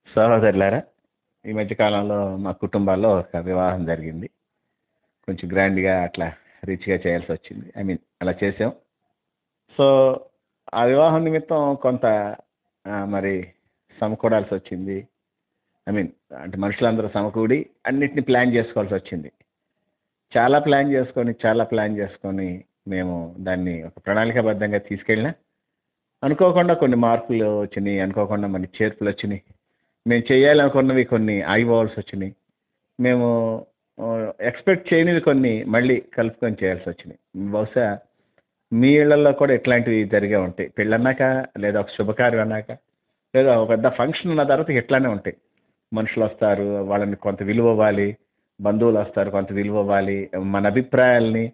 సహోదరులారా, ఈ మధ్య కాలంలో మా కుటుంబాల్లో ఒక వివాహం జరిగింది. కొంచెం గ్రాండ్‌గా అట్లా రిచ్‌గా చేయాల్సి వచ్చింది. అలా చేసాం. సో, ఆ వివాహం నిమిత్తం కొంత మరి సమకూడాల్సొచ్చింది. ఐ మీన్ అంటే మనుషులందరూ సమకూడి అన్నిటిని ప్లాన్ చేసుకోవాల్సొచ్చింది. చాలా ప్లాన్ చేసుకొని మేము దాన్ని ఒక ప్రణాళికాబద్ధంగా తీసుకెళ్ళినా, అనుకోకుండా కొన్ని మార్పులు వచ్చినియి. అనుకోకుండా మళ్ళీ చేర్పులొచ్చినియి. మేము చేయాలనుకున్నవి కొన్ని ఆగిపోవాల్సొచ్చినియి. మేము ఎక్స్‌పెక్ట్ చేయనివి కొన్ని మళ్ళీ కలుపుకొని చేయాల్సొచ్చినియి. బహుశా మీ ఇళ్లల్లో కూడా ఇట్లాంటివి జరిగే ఉంటాయి. పెళ్ళన్నాక, లేదా ఒక శుభకార్యం అన్నాక, లేదా ఒక పెద్ద ఫంక్షన్ ఉన్న తర్వాత ఇట్లానే ఉంటాయి. మనుషులొస్తారు, వాళ్ళని కొంత విలువివ్వాలి. బంధువులొస్తారు, కొంత విలువివ్వాలి. మన అభిప్రాయాల్ని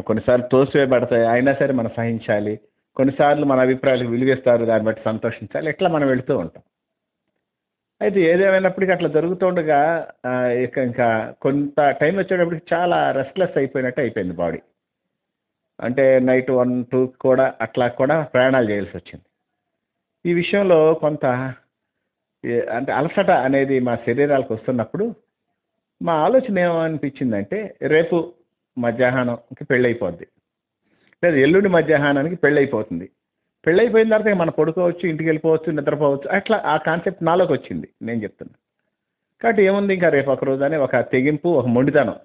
కొన్నిసార్లు తోసివేయబడతాయి. అయినా సరే మనం సహించాలి. కొన్నిసార్లు మన అభిప్రాయాలకు విలువిస్తారు. దాన్ని బట్టి సంతోషించాలి. ఇట్లా మనం వెళ్తూ ఉంటాం. అయితే ఏదేమైనప్పటికీ అట్లా జరుగుతుండగా ఇంకా కొంత టైం వచ్చేటప్పటికి చాలా రెస్ట్‌లెస్ అయిపోయినట్టు అయిపోయింది బాడీ. అంటే నైట్ 1, 2 కూడా అట్లా కూడా ప్రయాణాలు చేయాల్సొచ్చింది. ఈ విషయంలో కొంత అంటే అలసట అనేది మా శరీరాలకు వస్తున్నప్పుడు, మా ఆలోచన ఏమనిపించిందంటే, రేపు మధ్యాహ్నంకి పెళ్ళైపోద్ది. లేదా ఎల్లుండి మధ్యాహ్నానికి పెళ్ళైపోతుంది. పెళ్ళైపోయిన తర్వాత ఇక మనం పడుకోవచ్చు, ఇంటికెళ్ళిపోవచ్చు, నిద్రపోవచ్చు. అట్లా ఆ కాన్సెప్ట్ నాలోకొచ్చింది. నేను చెప్తున్నా. కాబట్టి ఏముంది ఇంకా రేపు ఒకరోజు అని ఒక తెగింపు, ఒక మొండితనం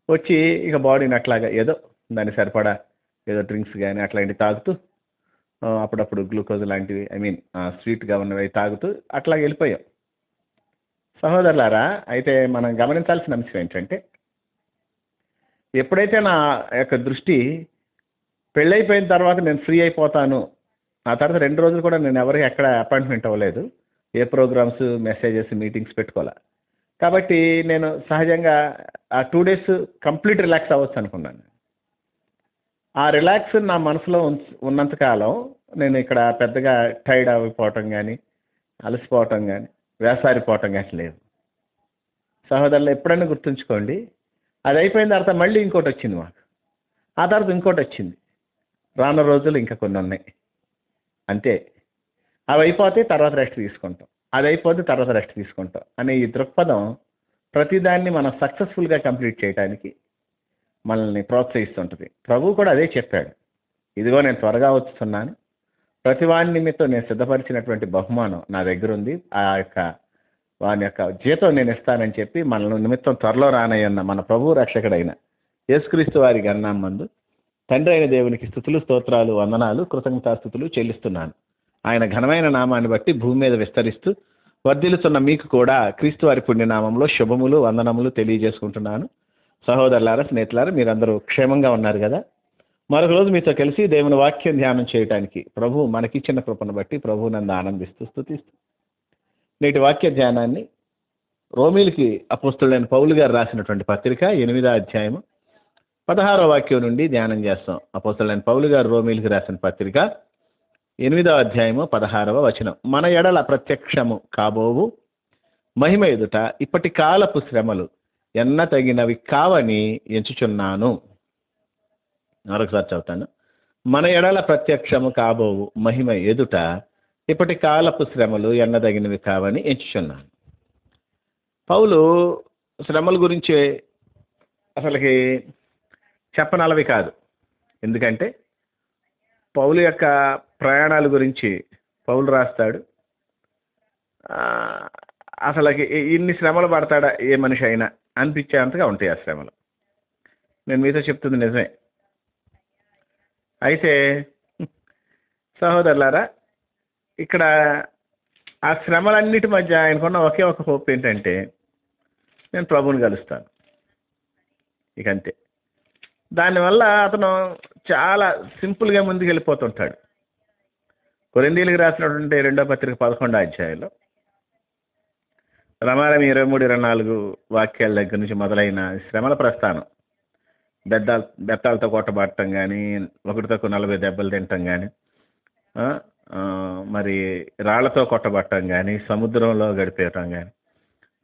వచ్చి ఇక బాడీని అట్లాగా ఏదో దానికి సరిపడా ఏదో డ్రింక్స్ గాని అట్లాంటివి తాగుతూ అప్పుడప్పుడు గ్లూకోజ్ లాంటివి స్వీట్‌గా ఉన్నవి తాగుతూ అట్లా వెళ్ళిపోయాం. సహోదరులారా, అయితే మనం గమనించాల్సిన అంశం ఏంటంటే, ఎప్పుడైతే నా యొక్క దృష్టి పెళ్ళైపోయిన తర్వాత నేను ఫ్రీ అయిపోతాను. ఆ తర్వాత 2 రోజులు కూడా నేను ఎవరికి ఎక్కడ అపాయింట్‌మెంట్ అవ్వలేదు. ఏ ప్రోగ్రామ్స్, మెసేజెస్, మీటింగ్స్ పెట్టుకోలా. కాబట్టి నేను సహజంగా ఆ 2 డేస్ కంప్లీట్ రిలాక్స్ అవ్వొచ్చనుకున్నాను. ఆ రిలాక్స్ నా మనసులో ఉన్నంత కాలం నేను ఇక్కడ పెద్దగా టైర్డ్ అయిపోవటం గానీ, అలసిపోవటం గానీ, వేసారిపోవటం గానీ లేవు. సహోదరులు ఎప్పుడైనా గుర్తుంచుకోండి. అది అయిపోయిన తర్వాత మళ్ళీ ఇంకోటొచ్చింది మాకు. ఆ తర్వాత ఇంకోటొచ్చింది. రానున్న రోజులు ఇంకా కొన్నున్నాయి. అంతే. అవయిపోతే తర్వాత రెస్ట్ తీసుకుంటాం. అదయిపోతే తర్వాత రెస్ట్ తీసుకుంటాం అనే ఈ దృక్పథం ప్రతిదాన్ని మనం సక్సెస్‌ఫుల్‌గా కంప్లీట్ చేయటానికి మనల్ని ప్రోత్సహిస్తుంటది. ప్రభువు కూడా అదే చెప్పాడు. ఇదిగో నేను త్వరగా వచ్చుచున్నాను. ప్రతివాని నిమిత్తం నేను సిద్ధపరిచినటువంటి బహుమానం నా దగ్గరుంది. వాని యొక్క జీతం నేను ఇస్తానని చెప్పి మన నిమిత్తం త్వరలో రానయ్యున్న మన ప్రభువు రక్షకుడైన యేసుక్రీస్తు వారి ఘననామమందు తండ్రి అయిన దేవునికి స్తుతులు, స్తోత్రాలు, వందనాలు, కృతజ్ఞతాస్తుతులు చెల్లిస్తున్నాను. ఆయన ఘనమైన నామాన్ని బట్టి భూమి మీద విస్తరిస్తూ వర్ధిల్లుతున్న మీకు కూడా క్రీస్తు వారి పుణ్యనామంలో శుభములు, వందనములు తెలియజేసుకుంటున్నాను. సహోదరులారా, స్నేహితులారా, మీరందరూ క్షేమంగా ఉన్నారు కదా? మరొక రోజు మీతో కలిసి దేవుని వాక్యం ధ్యానం చేయడానికి ప్రభువు మనకిచ్చిన కృపను బట్టి ప్రభువు నందు ఆనందిస్తూ స్తుతిస్తూ నేటి వాక్య ధ్యానాన్ని రోమీలకి అపోస్తలుడైన పౌలు గారు రాసినటువంటి పత్రిక 8వ అధ్యాయం 16వ వాక్యం నుండి ధ్యానం చేస్తాం. అపోస్తలుడైన పౌలు గారు రోమీలకి రాసిన పత్రిక 8వ అధ్యాయము 16వ వచనం. మన ఎడల ప్రత్యక్షము కాబోవు మహిమ ఎదుట ఇప్పటి కాలపు శ్రమలు ఎన్న తగినవి కావని ఎంచుచున్నాను. మరొకసారి చదువుతాను. మన ఎడల ప్రత్యక్షము కాబోవు మహిమ ఎదుట ఇప్పటి కాలపు శ్రమలు ఎన్నదగినవి కావని ఎంచుచున్నాను. పౌలు శ్రమల గురించి అసలుకి చెప్పనలవి కాదు. ఎందుకంటే పౌలు యొక్క ప్రయాణాల గురించి పౌలు రాస్తాడు. అసలుకి ఇన్ని శ్రమలు పడతాడా ఏ మనిషి అయినా అనిపించేంతగా ఉంటాయి ఆ శ్రమలు. నేను మీతో చెప్తుంది నిజమే. అయితే సహోదరులారా, ఇక్కడ ఆ శ్రమలన్నిటి మధ్య ఆయనకున్న ఒకే ఒక హోప్ ఏంటంటే, నేను ప్రభువుని కలుస్తాను. ఇక అంతే. దానివల్ల అతను చాలా సింపుల్గా ముందుకు వెళ్ళిపోతుంటాడు. కొరింథీయులకు రాసినటువంటి 2వ పత్రిక 11వ అధ్యాయంలో రమారమి 23, 24 వాక్యాల దగ్గర నుంచి మొదలైన శ్రమల ప్రస్థానం, బెత్తాలతో కొట్టబడటం కానీ, ఒకటితో 40 దెబ్బలు తినటం కానీ, మరి రాళ్లతో కొట్టబడటం కానీ, సముద్రంలో గడిపేయటం కానీ,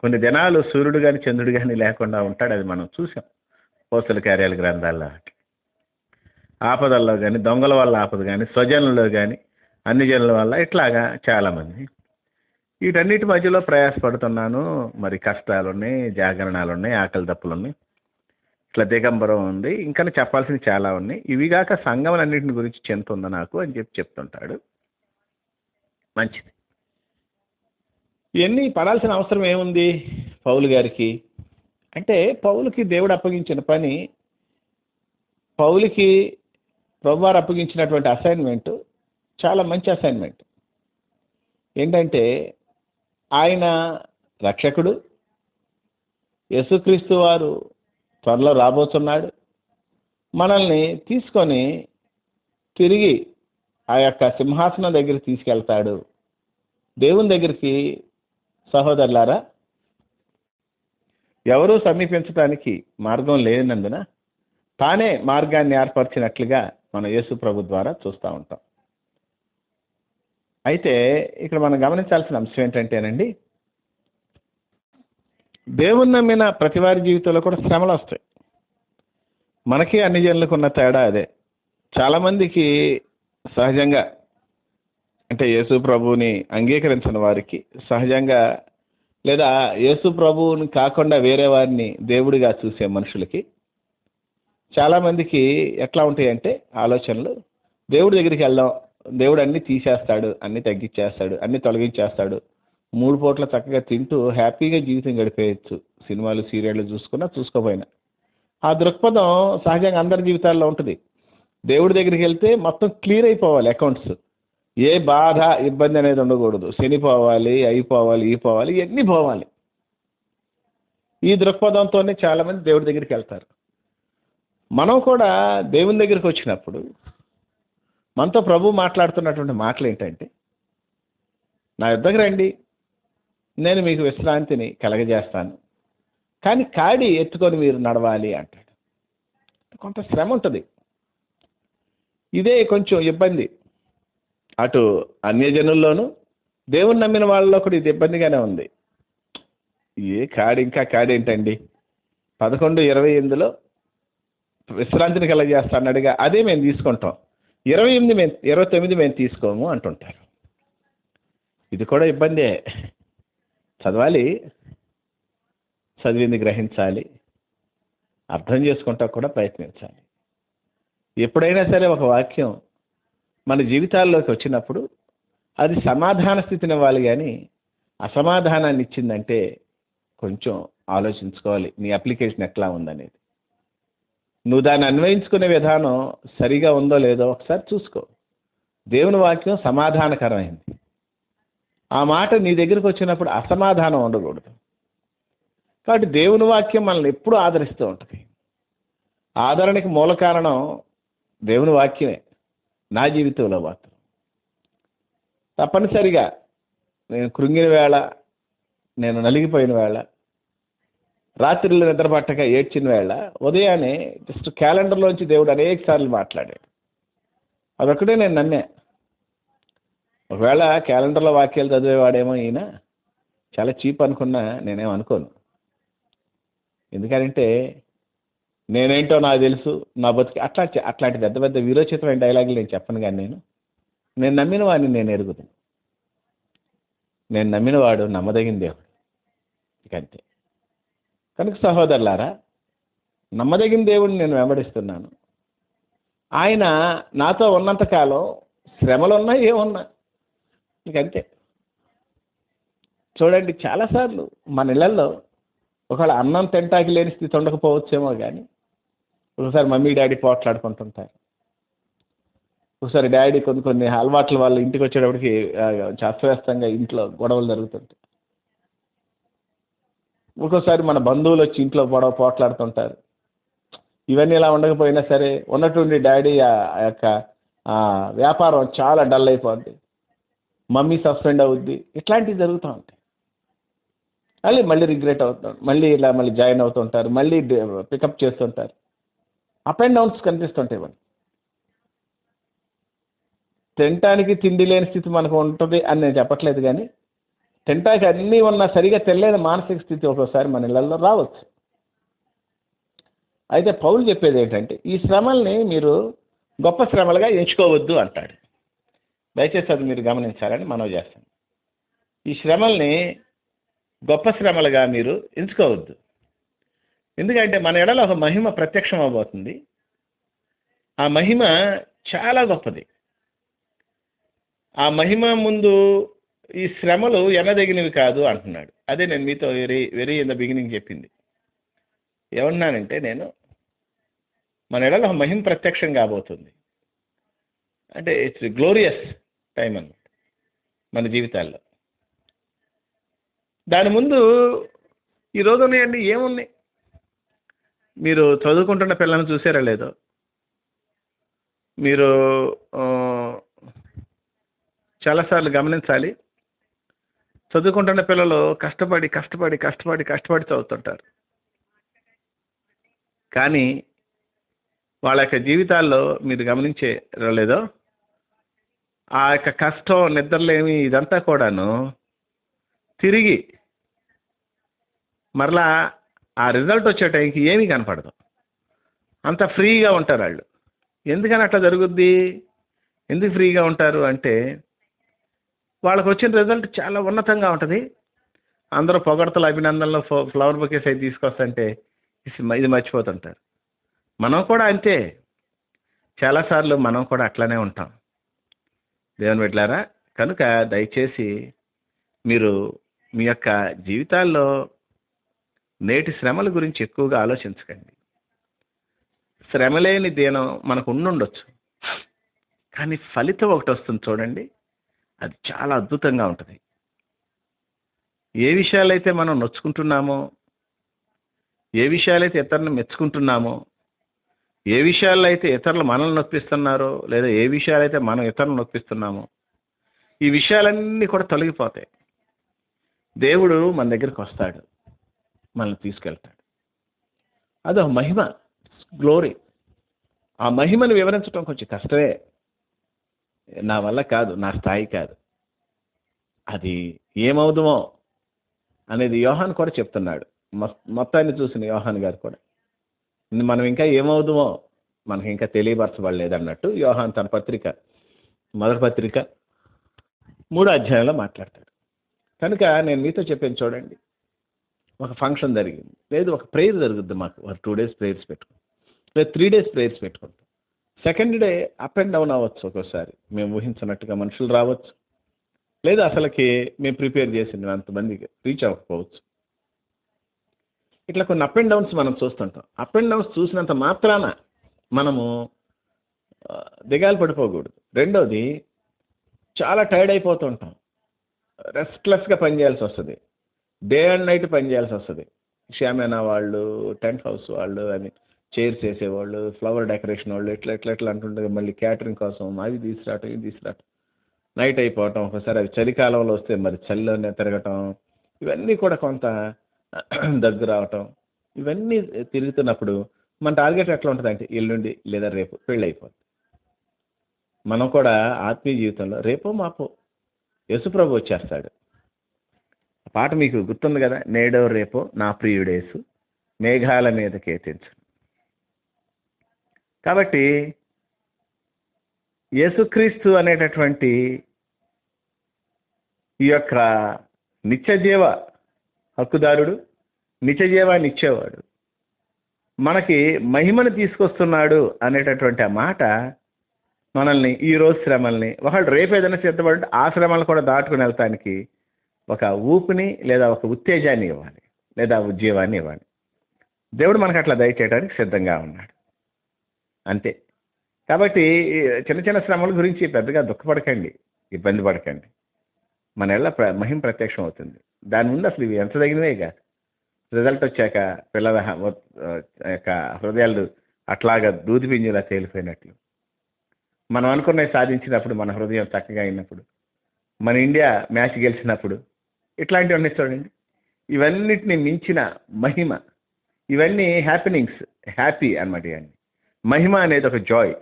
కొన్ని దినాలు సూర్యుడు కానీ చంద్రుడు కానీ లేకుండా ఉంటాడు. అది మనం చూసాం అపోస్తల కార్యాల గ్రంథాల్లో. ఆపదల్లో కానీ, దొంగల వల్ల ఆపద కానీ, స్వజనుల్లో కానీ, అన్ని జనుల వల్ల ఇట్లాగా చాలామంది. వీటన్నిటి మధ్యలో ప్రయాసపడుతున్నాను. మరి కష్టాలున్నాయి, జాగరణాలున్నాయి, ఆకలి దప్పులున్నాయి, ఇట్లా దిగంబరం ఉంది. ఇంకా చెప్పాల్సినవి చాలా ఉన్నాయి. ఇవి కాక సంఘములన్నింటిని గురించి చింత ఉంది నాకు అని చెప్తుంటాడు. మంచిది. ఇవన్నీ పడాల్సిన అవసరం ఏముంది పౌలు గారికి అంటే, పౌలుకి దేవుడు అప్పగించిన పని, పౌలుకి ప్రభువారు అప్పగించినటువంటి అసైన్మెంట్ చాలా మంచి అసైన్మెంట్. ఏంటంటే, ఆయన రక్షకుడు, యేసుక్రీస్తు వారు త్వరలో రాబోతున్నాడు. మనల్ని తీసుకొని తిరిగి ఆ యొక్క సింహాసనం దగ్గరికి తీసుకెళ్తాడు. దేవుని దగ్గరికి సహోదరులారా, ఎవరూ సమీపించడానికి మార్గం లేనందున తానే మార్గాన్ని ఏర్పరిచినట్లుగా మన యేసు ప్రభు ద్వారా చూస్తూ ఉంటాం. అయితే ఇక్కడ మనం గమనించాల్సిన అంశం ఏంటంటేనండి, దేవుని నమ్మిన ప్రతి వారి జీవితంలో కూడా శ్రమలు వస్తాయి. మనకి అన్ని జనులకు ఉన్న తేడా అదే. చాలామందికి సహజంగా అంటే యేసు ప్రభువుని అంగీకరించిన వారికి సహజంగా, లేదా యేసు ప్రభువుని కాకుండా వేరే వారిని దేవుడిగా చూసే మనుషులకి చాలామందికి ఎట్లా ఉంటాయంటే ఆలోచనలు, దేవుడి దగ్గరికి వెళ్దాం, దేవుడు అన్నీ తీసేస్తాడు, అన్నీ తగ్గించేస్తాడు, అన్నీ తొలగించేస్తాడు, 3 పూట్ల చక్కగా తింటూ హ్యాపీగా జీవితం గడిపేయచ్చు, సినిమాలు సీరియళ్ళు చూసుకున్నా చూసుకోపోయినా. ఆ దృక్పథం సహజంగా అందరి జీవితాల్లో ఉంటుంది. దేవుడి దగ్గరికి వెళ్తే మొత్తం క్లియర్ అయిపోవాలి అకౌంట్స్, ఏ బాధ ఇబ్బంది అనేది ఉండకూడదు, శని పోవాలి, అయిపోవాలి, ఈ పోవాలి, ఇవన్నీ పోవాలి. ఈ దృక్పథంతోనే చాలామంది దేవుడి దగ్గరికి వెళ్తారు. మనం కూడా దేవుని దగ్గరికి వచ్చినప్పుడు మనతో ప్రభు మాట్లాడుతున్నటువంటి మాటలు ఏంటంటే, నా యుద్ధకు రండి, నేను మీకు విశ్రాంతిని కలగజేస్తాను, కానీ కాడి ఎత్తుకొని మీరు నడవాలి అంటాడు. కొంత శ్రమ ఉంటుంది. ఇదే కొంచెం ఇబ్బంది. అటు అన్యజనుల్లోనూ దేవుని నమ్మిన వాళ్ళలో కూడా ఇది ఇబ్బందిగానే ఉంది. ఇంకా కాడి ఏంటండి, 11:28 విశ్రాంతిని కలగజేస్తానడుగా, అదే మేము తీసుకుంటాం, 29 మేము తీసుకోము అంటుంటారు. ఇది కూడా ఇబ్బందే. చదవాలి, చదివింది గ్రహించాలి, అర్థం చేసుకుంటా కూడా ప్రయత్నించాలి. ఎప్పుడైనా సరే ఒక వాక్యం మన జీవితాల్లోకి వచ్చినప్పుడు అది సమాధాన స్థితిని ఇవ్వాలి, కానీ అసమాధానాన్ని ఇచ్చిందంటే కొంచెం ఆలోచించుకోవాలి నీ అప్లికేషన్ ఎట్లా ఉందనేది. నువ్వు దాన్ని అన్వయించుకునే విధానం సరిగా ఉందో లేదో ఒకసారి చూసుకో. దేవుని వాక్యం సమాధానకరమైంది. ఆ మాట నీ దగ్గరికి వచ్చినప్పుడు అసమాధానం ఉండకూడదు. కాబట్టి దేవుని వాక్యం మనల్ని ఎప్పుడూ ఆదరిస్తూ ఉంటుంది. ఆదరణకి మూల కారణం దేవుని వాక్యమే. నా జీవితంలో మాత్రం తప్పనిసరిగా నేను కృంగిన వేళ, నేను నలిగిపోయిన వేళ, రాత్రిలో నిద్రపట్టక ఏడ్చిన వేళ, ఉదయాన్నే జస్ట్ క్యాలెండర్లోంచి దేవుడు అనేక సార్లు మాట్లాడాడు. అదొక్కటే నేను నమ్మే. ఒకవేళ క్యాలెండర్లో వాక్యాలు చదివేవాడేమో ఈయన చాలా చీప్ అనుకున్నా నేనేం అనుకోను. ఎందుకంటే నేనేంటో నాకు తెలుసు, నా బతుకు అట్లాంటి పెద్ద పెద్ద విరోచితమైన డైలాగులు నేను చెప్పను. కానీ నేను నమ్మిన వాడిని నేను ఎరుగుతాను. నేను నమ్మినవాడు నమ్మదగిన దేవుడు. ఇకంతే. కనుక సహోదరులారా, నమ్మదగిన దేవుడిని నేను వెంబడిస్తున్నాను. ఆయన నాతో ఉన్నంతకాలం శ్రమలున్నా ఏమున్నా ఇంకంతే. చూడండి, చాలాసార్లు మన ఇళ్లలో ఒకవేళ అన్నం తింటాకి లేని స్థితి ఉండకపోవచ్చేమో, కానీ ఒకసారి మమ్మీ డాడీ పోట్లాడుకుంటుంటారు. ఒకసారి డాడీ కొన్ని అలవాట్ల వాళ్ళు ఇంటికి వచ్చేటప్పటికి అస్తవ్యస్తంగా ఇంట్లో గొడవలు జరుగుతుంటాయి. ఒక్కోసారి మన బంధువులు వచ్చి ఇంట్లో పోట్లాడుతుంటారు. ఇవన్నీ ఇలా ఉండకపోయినా సరే ఉన్నటువంటి డాడీ ఆ యొక్క వ్యాపారం చాలా డల్ అయిపోద్ది, మమ్మీ సస్పెండ్ అవుద్ది, ఇట్లాంటివి జరుగుతూ ఉంటాయి. మళ్ళీ రిగ్రెట్ అవుతారు, మళ్ళీ జాయిన్ అవుతుంటారు, మళ్ళీ పికప్ చేస్తుంటారు. అప్ అండ్ డౌన్స్ కనిపిస్తుంటాయి. మనం తినటానికి తిండి లేని స్థితి మనకు ఉంటుంది అని నేను చెప్పట్లేదు, కానీ తినటానికి అన్నీ ఉన్నా సరిగా తెలియని మానసిక స్థితి ఒక్కోసారి మన ఇళ్లలో రావచ్చు. అయితే పౌలు చెప్పేది ఏంటంటే, ఈ శ్రమల్ని మీరు గొప్ప శ్రమలుగా ఎంచుకోవద్దు అంటాడు. దయచేసి అది మీరు గమనించాలని మనవి చేస్తాను. ఈ శ్రమల్ని గొప్ప శ్రమలుగా మీరు ఎంచుకోవద్దు. ఎందుకంటే మన ఎడల ఒక మహిమ ప్రత్యక్షం అవబోతుంది. ఆ మహిమ చాలా గొప్పది. ఆ మహిమ ముందు ఈ శ్రమలు ఎనదగినవి కాదు అంటున్నాడు. అదే నేను మీతో very very in the beginning చెప్పింది. ఏమన్నానంటే నేను మన ఎడల ఒక మహిమ ప్రత్యక్షం కాబోతుంది. అంటే ఇట్స్ గ్లోరియస్ టైం అన్నమాట మన జీవితాల్లో. దాని ముందు ఈ రోజు ఉన్నాయండి ఏమున్నాయి? మీరు చదువుకుంటున్న పిల్లల్ని చూసారా లేదో? మీరు చాలాసార్లు గమనించాలి. చదువుకుంటున్న పిల్లలు కష్టపడి కష్టపడి కష్టపడి కష్టపడి చదువుతుంటారు. కానీ వాళ్ళ యొక్క జీవితాల్లో మీరు గమనించే లేదో, ఆ యొక్క కష్టం, నిద్రలేమి ఇదంతా కూడాను తిరిగి మరలా ఆ రిజల్ట్ వచ్చే టైంకి ఏమీ కనపడదు. అంత ఫ్రీగా ఉంటారు వాళ్ళు. ఎందుకని అట్లా జరుగుద్ది? ఎందుకు ఫ్రీగా ఉంటారు అంటే వాళ్ళకు వచ్చిన రిజల్ట్ చాలా ఉన్నతంగా ఉంటుంది. అందరూ పొగడతలు, అభినందనలు, ఫ్లవర్ బొకేస్ అవి తీసుకొస్తుంటే ఇది మర్చిపోతుంటారు. మనం కూడా అంతే. చాలాసార్లు మనం కూడా అట్లానే ఉంటాం దేవుని బిడ్డలారా. కనుక దయచేసి మీరు మీ యొక్క జీవితాల్లో నేటి శ్రమల గురించి ఎక్కువగా ఆలోచించకండి. శ్రమ లేని దీనం మనకు ఉండుండొచ్చు, కానీ ఫలితం ఒకటి వస్తుంది చూడండి, అది చాలా అద్భుతంగా ఉంటుంది. ఏ విషయాలైతే మనం నొచ్చుకుంటున్నామో, ఏ విషయాలైతే ఇతరులను మెచ్చుకుంటున్నామో, ఏ విషయాల్లో అయితే ఇతరులు మనల్ని నొప్పిస్తున్నారో, లేదా ఏ విషయాలైతే మనం ఇతరులను నొప్పిస్తున్నామో, ఈ విషయాలన్నీ కూడా తొలగిపోతాయి. దేవుడు మన దగ్గరికి వస్తాడు, మనల్ని తీసుకెళ్తాడు. అదొక మహిమ, గ్లోరీ. ఆ మహిమను వివరించడం కొంచెం కష్టమే. నా వల్ల కాదు, నా స్థాయి కాదు. అది ఏమవుదుమో అనేది యోహాన్ కూడా చెప్తున్నాడు. మొత్తాన్ని చూసిన యోహాన్ గారు కూడా మనం ఇంకా ఏమవుదుమో మనకి ఇంకా తెలియపరచబడలేదన్నట్టు యోహాన్ తన పత్రిక, మొదటి పత్రిక 3వ అధ్యాయంలో మాట్లాడతాడు. కనుక నేను మీతో చెప్పాను చూడండి, ఒక ఫంక్షన్ జరిగింది, లేదు ఒక ప్రేయర్ జరుగుద్ది, మాకు ఒక 2 days ప్రేయర్స్ పెట్టుకుంటాం, లేదా 3 days ప్రేయర్స్ పెట్టుకుంటాం. Second day up and down అవ్వచ్చు. ఒక్కోసారి మేము ఊహించినట్టుగా మనుషులు రావచ్చు, లేదా అసలుకి మేము ప్రిపేర్ చేసిన అంతమందికి రీచ్ అవ్వకపోవచ్చు. ఇట్లా కొన్ని అప్ అండ్ డౌన్స్ మనం చూస్తుంటాం. అప్ అండ్ డౌన్స్ చూసినంత మాత్రాన మనము దిగాలు పడిపోకూడదు. రెండోది, చాలా టైర్డ్ అయిపోతుంటాం, రెస్ట్లెస్గా పనిచేయాల్సి వస్తుంది, డే అండ్ నైట్ పనిచేయాల్సి వస్తుంది. షామేనా వాళ్ళు, టెంట్ హౌస్ వాళ్ళు, అని చైర్స్ వేసేవాళ్ళు, ఫ్లవర్ డెకరేషన్ వాళ్ళు, ఎట్లా అంటుండే, మళ్ళీ క్యాటరింగ్ కోసం అవి తీసుకురావటం, ఇది తీసుకురావటం, నైట్ అయిపోవటం. ఒకసారి అవి చలికాలంలో వస్తే మరి చలిలోనే తిరగటం, ఇవన్నీ కూడా కొంత దగ్గు రావటం, ఇవన్నీ తిరుగుతున్నప్పుడు మన టార్గెట్ ఎట్లా ఉంటుంది అంటే ఎల్లుండి లేదా రేపు పెళ్ళి అయిపోతుంది. మనం కూడా ఆత్మీయ జీవితంలో రేపో మాపో యేసుప్రభు వచ్చేస్తాడు. ఆ పాట మీకు గుర్తుంది కదా, నేడో రేపో నా ప్రియుడేసు మేఘాల మీద కేతించు. కాబట్టి యేసుక్రీస్తు అనేటటువంటి ఈ యొక్క నిత్యజీవ హక్కుదారుడు, నిత్యజీవాన్ని ఇచ్చేవాడు, మనకి మహిమను తీసుకొస్తున్నాడు అనేటటువంటి ఆ మాట మనల్ని ఈ రోజు శ్రమల్ని, ఒకళ్ళు రేపు ఏదైనా సిద్ధపడి ఆ శ్రమలను కూడా దాటుకుని వెళ్తానికి ఒక ఊపిని లేదా ఒక ఉత్తేజాన్ని ఇవ్వాలి, లేదా ఉద్యోగాన్ని ఇవ్వాలి. దేవుడు మనకు అట్లా దయచేయడానికి సిద్ధంగా ఉన్నాడు, అంతే. కాబట్టి చిన్న చిన్న శ్రమల గురించి పెద్దగా దుఃఖపడకండి, ఇబ్బంది పడకండి. మన ఎళ్ళ మహిమ ప్రత్యక్షం అవుతుంది. దాని ముందు అసలు ఇవి ఎంత తగినవే కాదు. రిజల్ట్ వచ్చాక పిల్లల యొక్క హృదయాలు అట్లాగా దూది పింజలా తేలిపోయినట్లు, మనం అనుకున్నవి సాధించినప్పుడు, మన హృదయం చక్కగా అయినప్పుడు, మన ఇండియా మ్యాచ్ గెలిచినప్పుడు, ఇట్లాంటివన్నీ చూడండి, ఇవన్నిటిని మించిన మహిమ, ఇవన్నీ హ్యాపీనింగ్స్, హ్యాపీ అన్నమాట. ఇవన్నీ మహిమ అనేది ఒక జాయ్,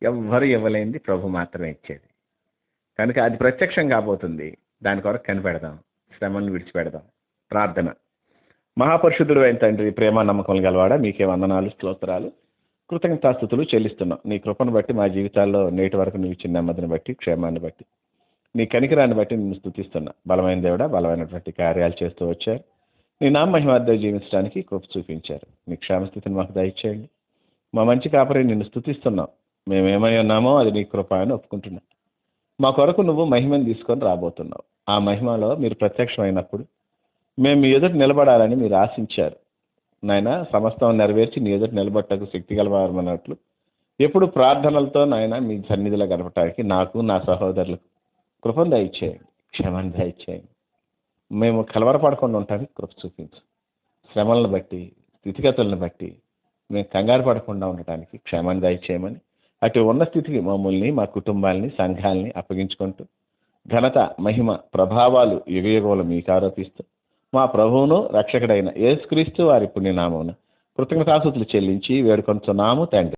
ఎవ్వరు ఇవ్వలేనిది ప్రభు మాత్రమే ఇచ్చేది. కనుక అది ప్రత్యక్షం కాబోతుంది. దాని కొరకు కనిపెడదాం, శ్రమను విడిచిపెడదాం. ప్రార్థన. మహాపరిశుద్ధుడు అయిన తండ్రి, ప్రేమ నమ్మకం గలవాడ, మీకే వందనాలు, స్తోత్రాలు, కృతజ్ఞతాస్తుతులు చెల్లిస్తున్నాం. నీ కృపను బట్టి మా జీవితాల్లో నేటి వరకు నువ్వు ఇచ్చిన నెమ్మదిని బట్టి, క్షేమాన్ని బట్టి, నీ కనికరాన్ని బట్టి నిన్ను స్తుతిస్తున్నా. బలమైన దేవుడా, బలమైనటువంటి కార్యాలు చేస్తూ వచ్చారు. నీ నామ మహిమార్థం జీవించడానికి కృప చూపించారు. నీ క్షేమస్థితిని మాకు దయచేయండి. మా మంచి కాపరి నిన్ను స్తుతిస్తున్నాం. మేమేమై ఉన్నామో అది నీ కృప అని ఒప్పుకుంటున్నాం. మా కొరకు నువ్వు మహిమను తీసుకొని రాబోతున్నావు. ఆ మహిమలో మీరు ప్రత్యక్షమైనప్పుడు మేము మీ ఎదుట నిలబడాలని మీరు ఆశించారు. నాయన సమస్తం నెరవేర్చి నీ ఎదుట నిలబట్టకు శక్తి గలవారమన్నట్లు ఎప్పుడు ప్రార్థనలతో నాయన మీ సన్నిధిలో గడపటానికి నాకు నా సహోదరులకు కృపను దయచేయండి, క్షమాన్ని దయచేయండి. మేము కలవరపడకుండా ఉండటానికి కృప చూపించు. శ్రమలను బట్టి, స్థితిగతులను బట్టి మేము కంగారు పడకుండా ఉండటానికి క్షమాన్ని దయచేయమని, అటు ఉన్న స్థితికి మమ్మల్ని, మా కుటుంబాలని, సంఘాలని అప్పగించుకుంటూ ఘనత, మహిమ, ప్రభావాలు యుగయుగములు మీకు ఆరోపిస్తూ మా ప్రభువును రక్షకుడైన యేసుక్రీస్తు వారి పుణ్యనామమున కృతజ్ఞతాస్తుతులు చెల్లించి వేడుకొంటున్నాము తండ్రి.